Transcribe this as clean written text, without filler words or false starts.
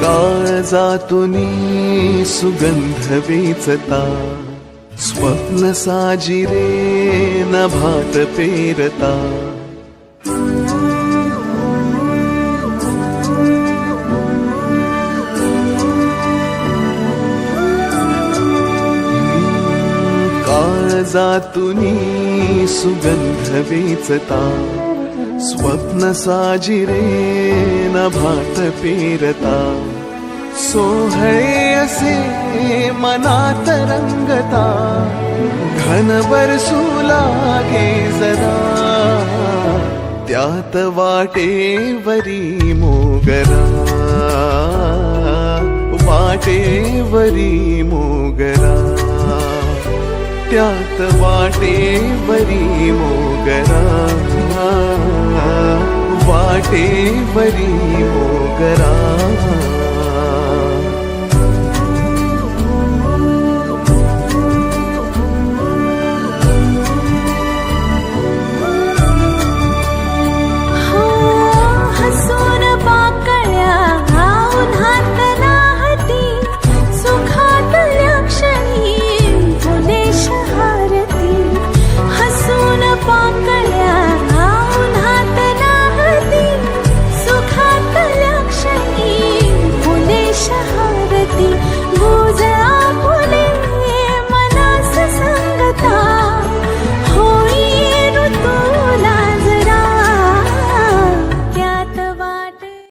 काळजातुनी सुगंध वेचता, स्वप्न साजिरे नभात पेरता. काळजातुनी सुगंध वेचता, स्वप्न साजिरे नभात पेरता. सोहळे असे मनात रंगता, घन बरसू लागे जरा, त्यात वाटेवरी मोगरा, वाटेवरी मोगरा, त्यात वाटेवरी मोगरा, वाटेवरी मोगरा.